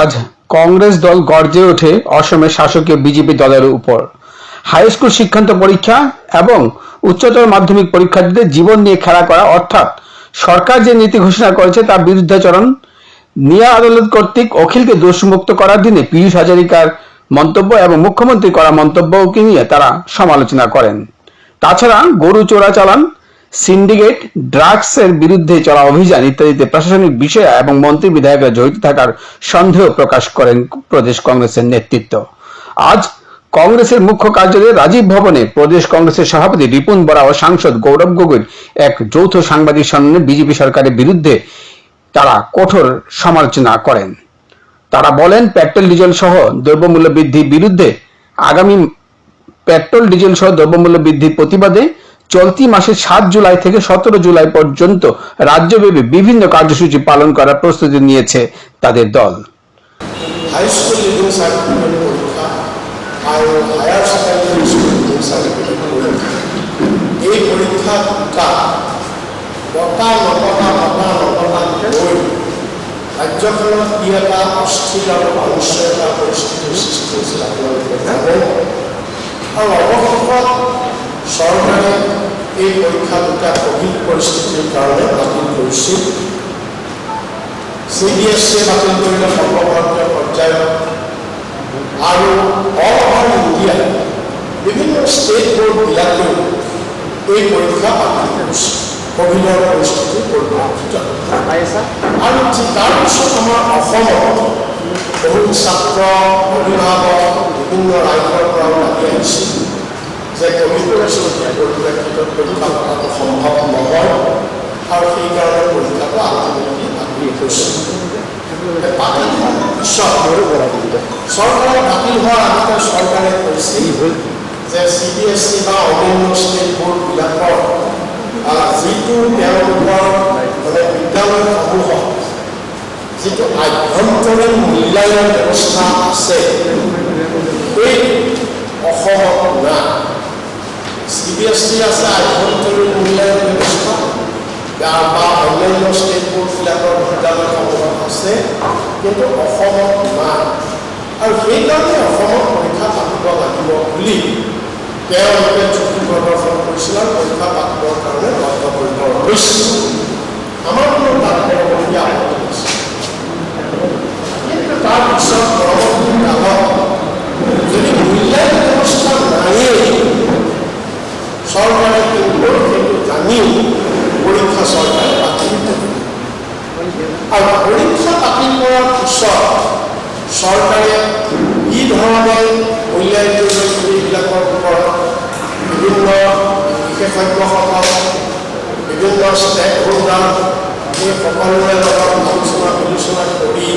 আজ কংগ্রেস দল গর্জে ওঠে অসমের শাসকীয় বিজেপি দলের উপর। হাইস্কুল শিক্ষান্ত পরীক্ষা এবং উচ্চতর মাধ্যমিক পরীক্ষার্থীদের জীবন নিয়ে খেলা করা অর্থাৎ সরকার যে নীতি ঘোষণা করেছে তার বিরুদ্ধাচরণ নিয়ে আদালত কর্তৃক অখিলকে দোষমুক্ত করার দিনে পীযূষ হাজারিকার মন্তব্য এবং মুখ্যমন্ত্রী করা মন্তব্যকে নিয়ে তারা সমালোচনা করেন। তাছাড়া গরু চোরাচালান, সিন্ডিকেট, ড্রাগসের বিরুদ্ধে চলা অভিযান ইত্যাদিতে প্রশাসনিক বিষয় এবং মন্ত্রী বিধায়করা জড়িত থাকার সন্দেহ প্রকাশ করেন প্রদেশ কংগ্রেসের নেতৃত্ব। আজ কংগ্রেসের মুখ্য কার্যালয়ে রাজীব ভবনে প্রদেশ কংগ্রেসের সভাপতি রিপুন বরা ও সাংসদ গৌরব গগৈর এক যৌথ সাংবাদিক সম্মেলনে বিজেপি সরকারের বিরুদ্ধে তারা কঠোর সমালোচনা করেন। তারা বলেন, পেট্রোল ডিজেল সহ দ্রব্যমূল্য বৃদ্ধির বিরুদ্ধে আগামী পেট্রোল ডিজেল সহ দ্রব্যমূল্য বৃদ্ধির প্রতিবাদে চলতি মাসের 7 জুলাই থেকে 17 জুলাই পর্যন্ত রাজ্যব্যাপী বিভিন্ন কার্যসূচি পালন করার প্রস্তুতি নিয়েছে তাদের দল। হাই স্কুল লিভিং সার্টিফিকেট পরীক্ষা আর higher secondary school leaving certificate পরীক্ষা, এই পরীক্ষাটা নটা বই রাজ্যখনত কি এটা অস্থিৰ আৰু অনিশ্চয় এটা পৰিস্থিতিৰ সৃষ্টি হৈছিল আপোনালোকে জানে। আৰু অৱশেষত চৰকাৰে এই পৰীক্ষা দুটা কভিড পৰিস্থিতিৰ কাৰণে বাতিল কৰিছিল। CBSE বাতিল কৰিলে সৰ্বভাৰতীয় পৰ্যায়ত, আৰু অল অভাৰ ইণ্ডিয়া বিভিন্ন ষ্টেট বোৰ্ডবিলাকেও এই পৰীক্ষা বাতিল কৰিছে কভিডৰ পৰিস্থিতিৰ পৰিপ্ৰেক্ষিতত। আৰু তাৰপিছত আমাৰ অসমত বহুত ছাত্ৰ, অভিভাৱক, বিভিন্ন ৰাজ্যৰ পৰাও লাগি আহিছিল যে কভিড পৰিস্থিতিৰ পৰিপ্ৰেক্ষিতত পৰীক্ষা পতাটো সম্ভৱ নহয়, আৰু সেইকাৰণে পৰীক্ষাটো আল্টিমেটলি বাতিল হৈছে। বাতিল হোৱাৰ পিছত চৰকাৰে বাতিল হোৱাৰ আগতে চৰকাৰে কৈছিল যে CBSE বা অন্যান্য ষ্টেট বোৰ্ডবিলাকৰ যিটো তেওঁলোকৰ মানে বিদ্যালয়সমূহত যিটো আভ্যন্তৰীণ মূল্যায়ন ব্যৱস্থা আছে এই অসমত নাই। CBSE আছে আভ্যন্তৰীণ মূল্যায়ন ব্যৱস্থা বা অন্যান্য ষ্টেট বোৰ্ডবিলাকৰ বিদ্যালয়সমূহত আছে, কিন্তু অসমত নাই। আৰু সেইকাৰণে অসমত পৰীক্ষা পাতিব লাগিব বুলি তেওঁলোকে যুক্তি প্ৰদৰ্শন কৰিছিল আৰু পৰীক্ষা পাতিবৰ কাৰণে বদ্ধপৰিকৰ হৈছিল। আমাৰ কোনো তাত কৰিবলগীয়া আপত্তি আছে, কিন্তু তাৰপিছত পৰৱৰ্তী কালত যদি মূল্যায়ন ব্যৱস্থা নায়েই, চৰকাৰে কিন্তু সেইটো জানি পৰীক্ষা চৰকাৰে বাতিল কৰে। আৰু পৰীক্ষা বাতিল কৰাৰ পিছত চৰকাৰে কি ধৰণে মূল্যায়ন কৰিব এইবিলাকৰ ওপৰত বিভিন্ন বিশেষজ্ঞসকল, বিভিন্ন ষ্টেক হোল্ডাৰ এই সকলোৰে লগত আলোচনা বিলোচনা কৰি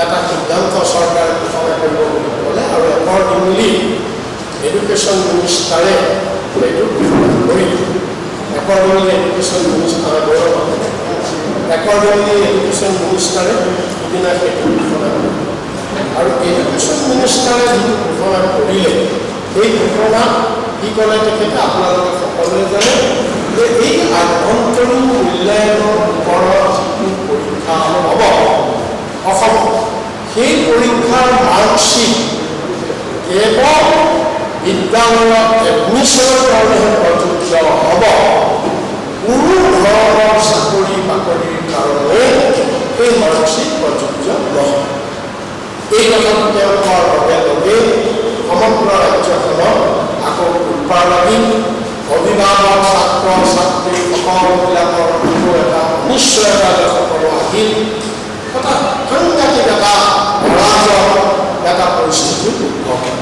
এটা সিদ্ধান্ত চৰকাৰে ঘোষণা কৰিব বুলি ক'লে, আৰু একৰ্ডিংলি এডুকেশ্যন মিনিষ্টাৰে এইটো ঘোষণা কৰিলে। একৰ্ডিংলি এডুকেশ্যন মিনিষ্টাৰে সিদিনা সেইটো ঘোষণা কৰিলে। আৰু এডুকেশ্যন মিনিষ্টাৰে যিটো ঘোষণা কৰিলে, সেই ঘোষণা কি ক'লে তেখেতে আপোনালোকে সকলোৱে জানে যে এই আভ্যন্তৰীণ মূল্যায়নৰ ওপৰত যিটো পৰীক্ষা হ'ব অসমত, সেই পৰীক্ষাৰ মাৰ্কশ্বিট কেৱল বিদ্যালয়ত এডমিশ্যনৰ কাৰণেহে প্ৰযোজ্য হ'ব। কোনো ধৰণৰ চাকৰি বাকৰিৰ কাৰণে এই মাৰ্কশ্বিট প্ৰযোজ্য নহয়। এই কথাটো তেওঁ কোৱাৰ লগে লগে সমগ্ৰ ৰাজ্যখনত আকৌ উৎপাৰ লাগি অভিভাৱক, ছাত্ৰ ছাত্ৰী সকলোবিলাকৰ আকৌ এটা অনিশ্চয়তা সকলো আহিল। এটা সাংঘাতিক এটা অৰাজক এটা পৰিস্থিতিৰ উদ্ভৱ হয়।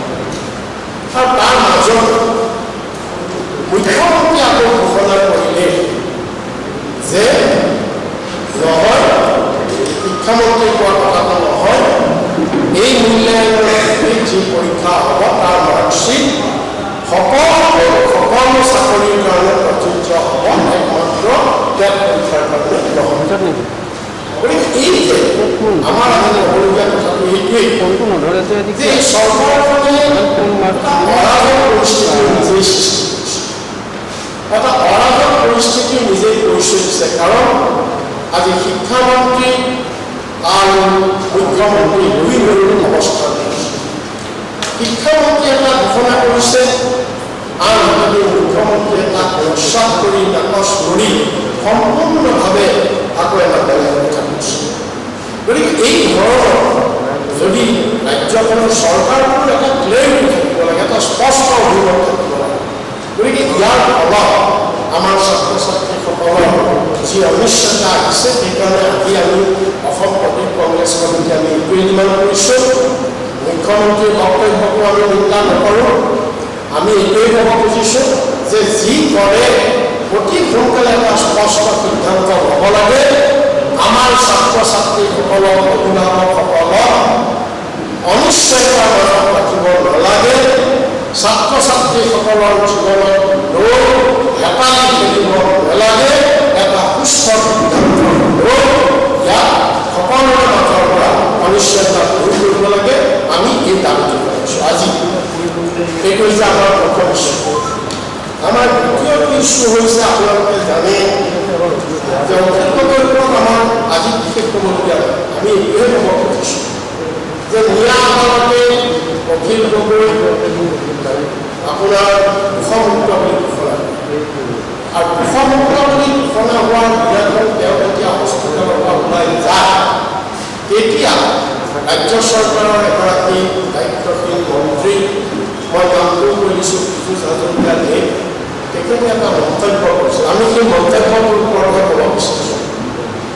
আৰু তাৰ মাজত মুখ্যমন্ত্ৰী আকৌ ঘোষণা কৰিলে যে নহয়, শিক্ষামন্ত্ৰী কোৱা কথাটো নহয়, এই মূল্যায়নৰ যি পৰীক্ষা হ'ব তাৰ মাৰ্কশ্বিট সকলো চাকৰিৰ কাৰণে প্ৰযোজ্য হ'ব, একমাত্ৰ টেট পৰীক্ষাৰ কাৰণে নহয়। গতিকে এই যে আমাৰ আমি ক'বলগীয়া কথাটো এইটোৱেই যে চৰকাৰখনে অৰাজক পৰিস্থিতি নিজেই সৃষ্টি কৰিছে, এটা অৰাজক পৰিস্থিতি নিজেই কৰি চলিছে। কাৰণ আজি শিক্ষামন্ত্ৰী আৰু মুখ্যমন্ত্ৰী শিক্ষামন্ত্ৰী এটা ঘোষণা কৰিছে, আনহাতে মুখ্যমন্ত্ৰীয়ে তাক প্ৰস্তাৱ কৰি নাকচ কৰি সম্পূৰ্ণভাৱে আকৌ এটা বেলেগ কথা কৈছে। গতিকে এই ধৰণৰ যদি ৰাজ্যখনৰ চৰকাৰখনৰ এটা ক্লেৰিটি থাকিব লাগে, এটা স্পষ্ট অভিমত থাকিব লাগে। গতিকে ইয়াৰ ফলত আমাৰ ছাত্ৰ ছাত্ৰীসকলৰ যি অনিশ্চয়তা আহিছে, সেইকাৰণে আজি আমি অসম প্ৰদেশ কংগ্ৰেছ কমিটি আমি এইটোৱে নিৰ্মাণ কৰিছোঁ। মুখ্যমন্ত্ৰীৰ বক্তব্যকো আমি নিন্দা নকৰোঁ। আমি এইটোৱে ক'ব খুজিছোঁ যে যি কৰে অতি সোনকালে এটা স্পষ্ট সিদ্ধান্ত ল'ব লাগে। আমাৰ ছাত্ৰ ছাত্ৰীসকলক, অভিভাৱকসকলক অনিশ্চয়তাৰ মাজত ৰাখিব নালাগে। ছাত্ৰ ছাত্ৰীসকলৰ জীৱনত লৈ হেঁপালি খেলিব নালাগে। এটা সুস্থ সিদ্ধান্ত লৈ ইয়াক সকলোৰে মাজৰ পৰা অনিশ্চয়তা দূৰ কৰিব লাগে। আমি এই দাবীটো কৰিছোঁ আজি। এইটো হৈছে আমাৰ প্ৰথম ইছ্যু। আমাৰ দ্বিতীয়টো ইছ্যু হৈছে, আপোনালোকে জানে যে অখিলগগৈৰ ওপৰত আমাৰ আজি বিশেষ ক'বলগীয়া নাই। আমি এইটোৱে ক'ব খুজিছোঁ যে নিয়া আদালতে অখিল গগৈ আপোনাৰ দোষমুক্ত বুলি ঘোষণা কৰে, আৰু দোষমুক্ত বুলি ঘোষণা হোৱাৰ দিনাখন তেওঁ যেতিয়া হস্পিটেলৰ পৰা ওলাই যায়, তেতিয়া ৰাজ্য চৰকাৰৰ এগৰাকী দায়িত্বশীল মন্ত্ৰী, মই নামটো কৈ দিছোঁ, পীযুষ হাজৰিকাদেৱ, তেখেতে এটা মন্তব্য কৰিছিল। আমি সেই মন্তব্যটোৰ ওপৰতহে ক'ব বিচাৰিছোঁ।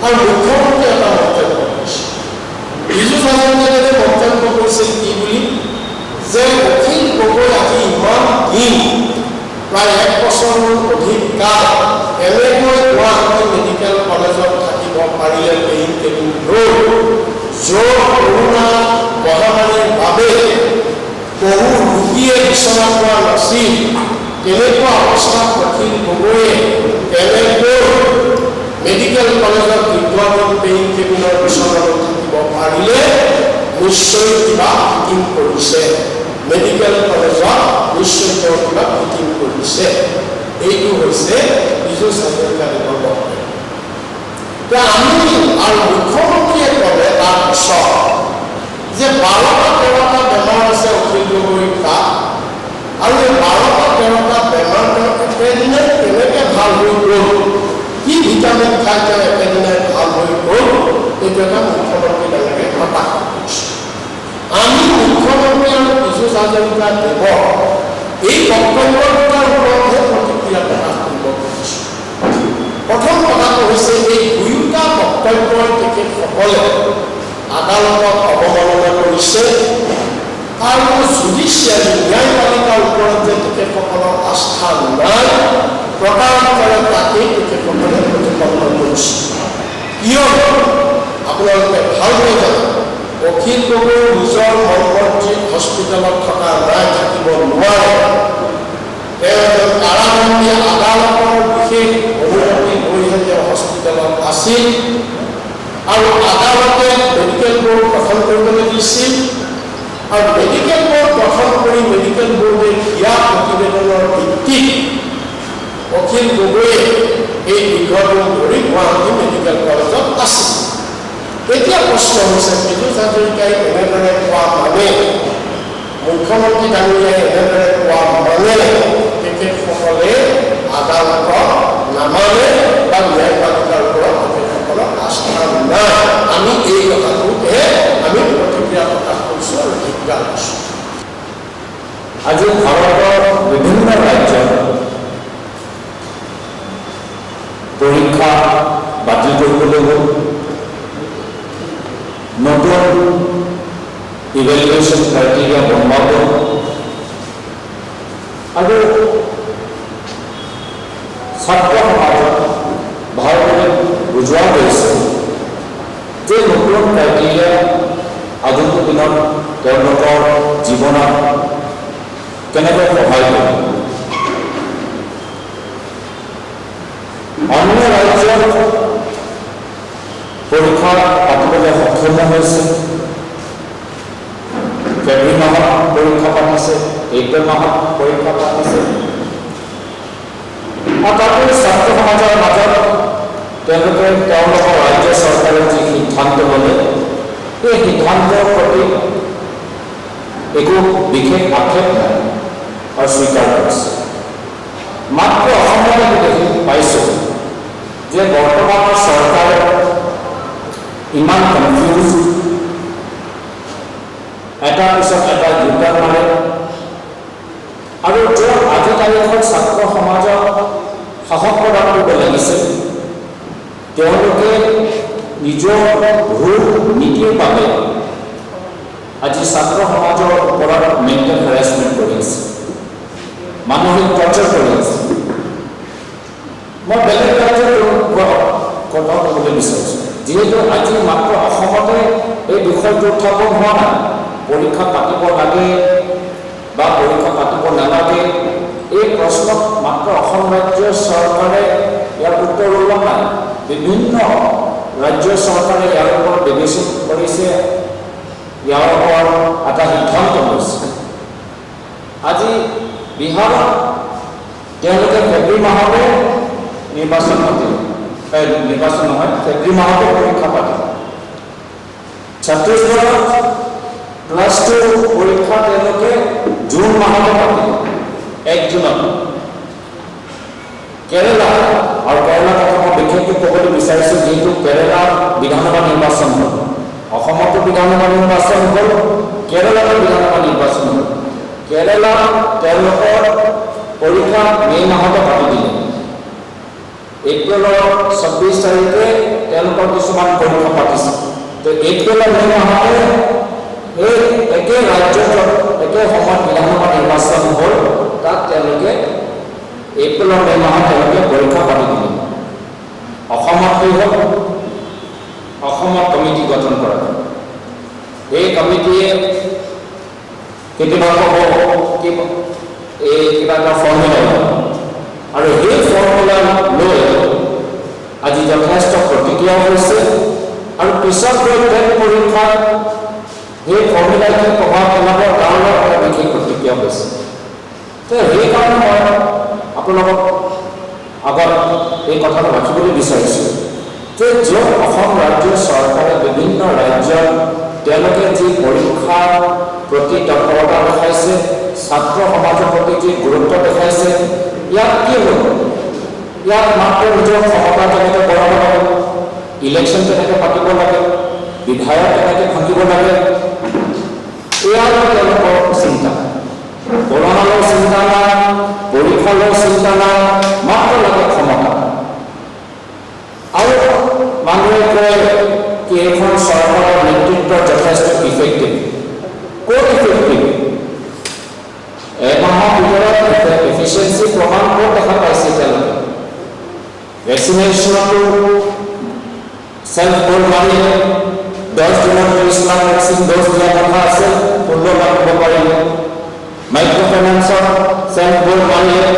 আৰু মুখ্যমন্ত্ৰীয়ে এটা মন্তব্য কৰিছে। পীযুষ হাজৰিকাদেৱে মন্তব্য কৰিছিল কি বুলি, যে অখিল গগৈ আজি ইমান দিন, প্ৰায় 1 বছৰৰ অধিক কাল এনেকৈ গুৱাহাটী মেডিকেল কলেজত থাকিব পাৰিলে পেইন কেবিন লৈ, য'ত কৰোণা মহামাৰীৰ বাবে বহু ৰোগীয়ে বিচনা পোৱা নাছিল। তেনেকুৱা অৱস্থাত অখিল গগৈয়ে কেনেকৈ মেডিকেল কলেজত দীৰ্ঘদিন পেইন কেবিনৰ বিচনাত থাকিব পাৰিলে, নিশ্চয় কিবা ফিটিং কৰিছে। মেডিকেল কলেজত নিশ্চয় তেওঁ কিবা ফিটিং কৰিছে। এইটো হৈছে পীযুষ হাজৰিকাদেৱৰ বক্তব্য। আমি আৰু মুখ্যমন্ত্ৰীয়ে ক'লে তাৰ পিছত যে 12টা 13টা বেমাৰ আছে অখিল গগৈৰ তাত, আৰু এই 12টা 13টা বেমাৰ তেওঁ একেদিনাই কেনেকৈ ভাল হৈ গ'ল, কি ভিটামিন খাই তেওঁ একেদিনাই ভাল হৈ গ'ল, এইটো এটা মুখ্যমন্ত্ৰী ডাঙৰীয়াই প্ৰকাশ কৰিছে। আমি মুখ্যমন্ত্ৰী আৰু পীযুষ হাজৰিকাদেৱক এই বক্তব্য দুটাৰ ওপৰতহে প্ৰতিক্ৰিয়া প্ৰকাশ কৰিব খুজিছোঁ। প্ৰথম কথাটো হৈছে, এই দুয়োটা বক্তব্যই তেখেতসকলে আদালতক অৱমাননা কৰিছে, আৰু জুডিচিয়াৰী ন্যায়পালিকাৰ ওপৰত যে তেখেতসকলৰ আস্থা নাই, প্ৰকাৰান্তৰে তাকেই তেখেতসকলে প্ৰতিপন্ন কৰিছে। কিয়নো আপোনালোকে ভালদৰে জানে, অখিল গগৈ নিজৰ মনমৰ্জিত হস্পিটেলত থকা নাই, থাকিব নোৱাৰে। তেওঁ এজন কাৰাবন্দী, আদালতৰ বিশেষ অনুমতি লৈহে তেওঁ হস্পিটেলত আছিল, আৰু আদালতে মেডিকেল বোৰ্ড গঠন কৰিবলৈ দিছিল, আৰু মেডিকেল বোৰ্ড গঠন কৰি মেডিকেল বোৰ্ডে দিয়া প্ৰতিবেদনৰ ভিত্তিত অখিল গগৈয়ে এই দীৰ্ঘদিন ধৰি গুৱাহাটী মেডিকেল কলেজত আছিল। এতিয়া প্ৰশ্ন হৈছে, পীযুষ হাজৰিকাই এনেদৰে কোৱা মানে, মুখ্যমন্ত্ৰী ডাঙৰীয়াই এনেদৰে কোৱা মানে তেখেতসকলে আদালতক নামানে বা ন্যায়পালিকাৰ ওপৰত তেখেতসকলৰ আস্থা নাই। আমি এই কথাটোকে আমি প্ৰতিক্ৰিয়া প্ৰকাশ কৰিছোঁ আৰু ধিক্কাৰ দিছোঁ। আজি ভাৰতৰ বিভিন্ন ৰাজ্যত পৰীক্ষা বাতিল কৰিবলৈ গ'ল, নতুন ইভেলুৱেশ্যন ক্ৰাইটেৰিয়া বনোৱা গ'ল, আৰু ছাত্ৰ সমাজত ভাৰতলৈ বুজোৱা গৈছে যে নতুন ক্ৰাইটেৰিয়া আধুনিক দিনত তেওঁলোকৰ জীৱনত কেনেকৈ সহায় কৰিব। অন্য ৰাজ্যত পৰীক্ষা পাতিবলৈ সক্ষম হৈছে, ফেব্ৰুৱাৰী মাহত পৰীক্ষা পাতিছে, এপ্ৰিল মাহত পৰীক্ষা পাতিছে, আৰু তাৰোপৰি ছাত্ৰ সমাজৰ মাজত তেওঁলোকে তেওঁলোকৰ ৰাজ্য চৰকাৰে যি সিদ্ধান্ত ল'লে, এই সিদ্ধান্তৰ প্ৰতি একো বিশেষ আক্ষেপ নাই আৰু স্বীকাৰ কৰিছে। মাত্ৰ অসমতে দেখি পাইছোঁ যে বৰ্তমানৰ চৰকাৰে ইমান কনফিউজ, এটাৰ পিছত এটা দুটা মাৰে আৰু য'ত আজি তাৰিখত ছাত্ৰ সমাজক সাহস প্ৰদান কৰিব লাগিছে, তেওঁলোকে নিজৰ ভুল নীতিৰ বাবে আজি ছাত্ৰ সমাজৰ ওপৰত মেণ্টেল হেৰাছমেণ্ট কৰি আছে, মানসিক টৰ্চাৰ কৰি আছে। মই বেলেগ ৰাজ্যৰ কথা ক'বলৈ বিচাৰিছোঁ, যিহেতু আজি মাত্ৰ অসমতে এই বিষয়টো উত্থাপন হোৱা নাই। পৰীক্ষা পাতিব লাগে বা পৰীক্ষা পাতিব নালাগে, এই প্ৰশ্নত মাত্ৰ অসম ৰাজ্য চৰকাৰে ইয়াৰ উত্তৰ ওলোৱা নাই। বিভিন্ন ৰাজ্য চৰকাৰে ইয়াৰ ওপৰত বিবেচনা কৰিছে, ইয়াৰ ওপৰত এটা সিদ্ধান্ত লৈছে। আজি বিহাৰত তেওঁলোকে ফেব্ৰুৱাৰী মাহতে নিৰ্বাচন পাতিব, নিৰ্বাচন নহয়, ফেব্ৰুৱাৰী মাহতে পৰীক্ষা পাতিব। ছত্তীশগড়ত ক্লাছ 2 পৰীক্ষা তেওঁলোকে জুন মাহতে পাতিব, 1 জুনত। কেৰেলা, আৰু কেৰেলা কথা মই বিশেষকৈ ক'বলৈ বিচাৰিছোঁ, যিহেতু কেৰেলা বিধানসভা নিৰ্বাচন হ'ল, অসমতো বিধানসভা নিৰ্বাচন হ'ল, কেৰেলাতো বিধানসভা নিৰ্বাচন হ'ল। কেৰেলা তেওঁলোকৰ পৰীক্ষা মে' মাহতে পাতি দিলে। এপ্ৰিলৰ 26 তাৰিখে তেওঁলোকৰ কিছুমান পৰীক্ষা পাতিছে। তো এপ্ৰিলৰ মে' মাহতে সেই একে ৰাজ্যত একে সময়ত বিধানসভা নিৰ্বাচন হ'ল, তাত তেওঁলোকে এপ্ৰিলৰ মে' মাহত তেওঁলোকে পৰীক্ষা পাতি দিলে। অসমত কি হ'ল? অসমত কমিটি গঠন কৰা হ'ল। এই কমিটিয়ে কেতিয়াবা ক'ব এই কিবা এটা ফৰ্মুলা আৰু সেই ফৰ্মুলা লৈ আজি যথেষ্ট প্ৰতিক্ৰিয়া হৈছে আৰু পিছত গৈ টেট পৰীক্ষাত সেই ফৰ্মুলাখিনি প্ৰভাৱ পেলাবৰ কাৰণে এটা বিশেষ প্ৰতিক্ৰিয়া হৈছে। তো সেইকাৰণে মই আপোনালোকক আগত এই কথাটো ৰাখিবলৈ বিচাৰিছোঁ যে য'ত অসম ৰাজ্য চৰকাৰে বিভিন্ন ৰাজ্যত তেওঁলোকে যি পৰীক্ষাৰ প্ৰতি তৎপৰতা দেখাইছে, ছাত্ৰ সমাজৰ প্ৰতি যি গুৰুত্ব দেখাইছে, ইয়াত কি হ'ল? ইয়াত মাত্ৰ নিজৰ ক্ষমতা কেনেকৈ বঢ়াব লাগে, ইলেকশ্যন কেনেকৈ পাতিব লাগে, বিধায়ক কেনেকৈ ভাঙিব লাগে, এয়াই তেওঁলোকৰ চিন্তা। কৰোণালৈ চিন্তা নাই, পৰীক্ষালৈ চিন্তা নাই, মাত্ৰ লাগে ক্ষমতা। আৰু মানুহে কয় কি এইখন চৰকাৰৰ নেতৃত্ব যথেষ্ট ইফেক্টিভ। ক'ত ইফেক্টিভ? এমাহৰ ভিতৰত এফিচিয়েঞ্চি প্ৰমাণ ক'ত দেখা পাইছে তেওঁলোকে? ভেকচিনেশ্যনতো চেল্ফ গ'ল মাৰিলে, 10 দিনত 30 লাখ ভেকচিন ড'জ দিয়া কথা আছে, 15 লাখ দিব পাৰিলে। মাইক্ৰ' ফাইনেন্সত চেল্ফ গ'ল মাৰিলে,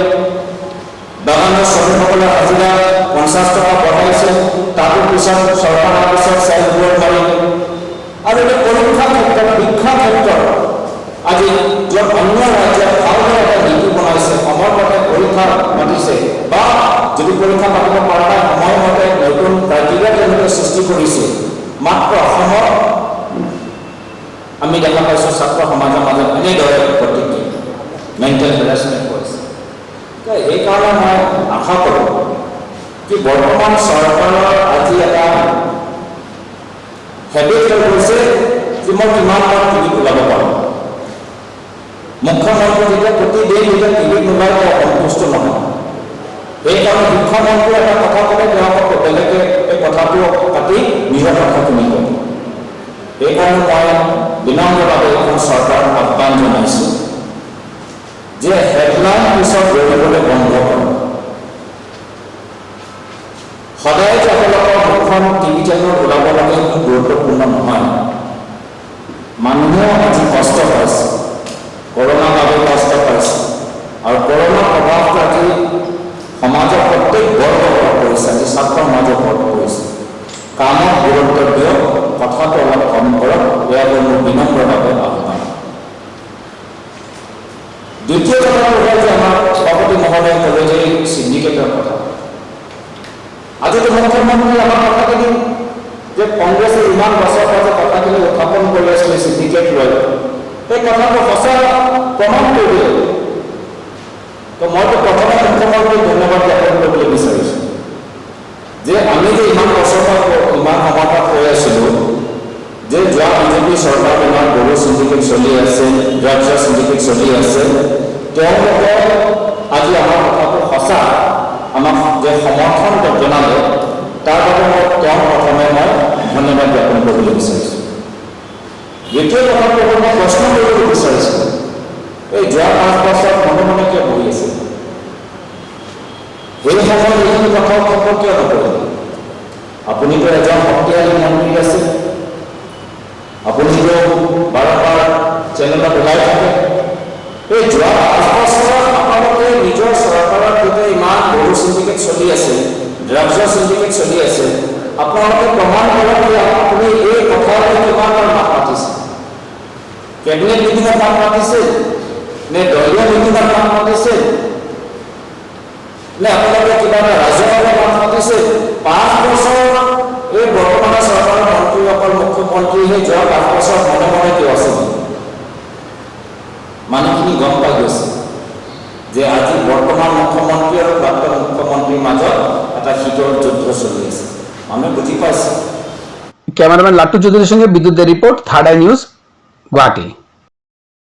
বাগানৰ শ্ৰমিকসকলৰ হাজিৰা 50 টকা বঢ়াইছে, তাতো পিছত চৰকাৰৰ পিছত চেল্ফ গ'ল মাৰিলে। আৰু এই পৰীক্ষাৰ ক্ষেত্ৰত, শিক্ষাৰ ক্ষেত্ৰত আজি য'ত অন্য ৰাজ্যত ভালদৰে এটা নীতি বনাইছে, সময়মতে পৰীক্ষা পাতিছে বা যদি পৰীক্ষা পাতিব পৰা নাই সময়মতে নতুন ক্ৰাইটেৰিয়া তেওঁলোকে সৃষ্টি কৰিছে, মাত্ৰ অসমত আমি দেখা পাইছোঁ ছাত্ৰ সমাজৰ মাজত এনেদৰে প্ৰতিক্ৰিয়া, মেণ্টেল হেৰাছমেণ্ট কৰিছে। সেইকাৰণে মই আশা কৰোঁ কি বৰ্তমান চৰকাৰৰ আজি এটা হেবিট হৈ গৈছে যে মই কিমান বাৰ টিভিত ওলাব পাৰোঁ। মুখ্যমন্ত্ৰী যেতিয়া প্ৰতিদিন যেতিয়া টিভিত ওলাই তেওঁ সন্তুষ্ট নহয়। সেইকাৰণে মুখ্যমন্ত্ৰীয়ে এটা কথা ক'লে তেওঁক বেলেগে এই কথাটো পাতি নিজৰ কথাখিনি কয়। সেইকাৰণে মই বিনম্ৰভাৱে এখন চৰকাৰক আহ্বান জনাইছোঁ যে হেডলাইন পিছত দৌৰিবলৈ বন্ধ কৰক। সদায় যে আপোনালোকৰ মুখখন টিভি চেনেলত ওলাব লাগে সেইটো গুৰুত্বপূৰ্ণ নহয়। মানুহেও আজি কষ্ট পাইছে, কৰোণাৰ বাবে কষ্ট পাইছে, আৰু কৰোণাৰ প্ৰভাৱটো আজি সমাজৰ প্ৰত্যেক বৰ্গৰ ওপৰত পৰিছে, আজি ছাত্ৰ সমাজৰ ওপৰত পৰিছে। কামত গুৰুত্ব দিয়ক, কথাটো অলপ কম কৰক, এয়া মোৰ বিনম্ৰভাৱে আহ্বান। দ্বিতীয় কথাটো হ'ল যে আমাৰ সভাপতি মহোদয়ে ক'লে যে চিণ্ডিকেটৰ কথা। আজিতো মুখ্যমন্ত্ৰী আমাৰ কথাখিনি যে কংগ্ৰেছে ইমান বছৰ পাছত কথাখিনি উত্থাপন কৰি আছিলে চিণ্ডিকেট লৈ, এই কথাটো সঁচা প্ৰমাণ কৰিবলৈ তো মইতো প্ৰথমে মুখ্যমন্ত্ৰীক ধন্যবাদ জ্ঞাপন কৰিবলৈ বিচাৰিছোঁ যে আমি যে ইমান বছৰ পৰা ইমান সময় পৰা কৈ আছিলোঁ যে যোৱা বিজেপি চৰকাৰ দিনত গৰু চিণ্ডিকেট চলি আছে, ড্ৰাগছৰ চিণ্ডিকেট চলি আছে, তেওঁলোকে আজি আমাৰ কথাটো সঁচা আমাক যে সমৰ্থন জনালে তাৰ বাবে মই তেওঁ প্ৰথমে মই ধন্যবাদ জ্ঞাপন কৰিবলৈ বিচাৰিছোঁ। দ্বিতীয় কথাটো মই প্ৰশ্ন কৰিবলৈ বিচাৰিছোঁ, এই যোৱা 5 বছৰত মনে মনে কিয় বহি আছে? সেই সময়ত এইখিনি কথা খবৰ কিয় নকৰিলে? আপুনিতো এজন শক্তিশালী মন্ত্ৰী আছে, আপুনিতো বাৰম্বাৰ চেনেলত ওলাই থাকে। এই যোৱা 5 বছৰত আপোনালোকে নিজৰ চৰকাৰৰ ভিতৰত ইমান গৰু চিণ্ডিকেট চলি আছে, ড্ৰাগছৰ চিণ্ডিকেট চলি আছে, আপোনালোকে প্ৰমাণ কৰক যে আপুনি এই কথালৈ কিমানবাৰ মাত মাতিছে? কেবিনেট মিটিঙত মাত মাতিছে নে দলীয় মিটিঙত মাত মাতিছে নে আপোনালোকে কিবা এটা ৰাজহুৱাভাৱে মাত মাতিছে? 5 বছৰ এই বৰ্তমানৰ চৰকাৰৰ মন্ত্ৰীসকল মুখ্যমন্ত্ৰীহে যোৱা 5 বছৰ মনে মনে কিয় আছে? মানুহখিনি গম পাই গৈছে যে আজি বৰ্তমান মুখ্যমন্ত্ৰী আৰু প্ৰাক্তন মুখ্যমন্ত্ৰীৰ মাজত এটা শীতল যুদ্ধ চলি আছে, মানুহে বুজি পাইছে। ক্যামেৰাম্যান লাট্টু চৌধুৰীৰ সঙ্গে বিদ্যুৎ ৰিপোৰ্ট, থাৰ্ড আই নিউজ, গুয়াহাটি।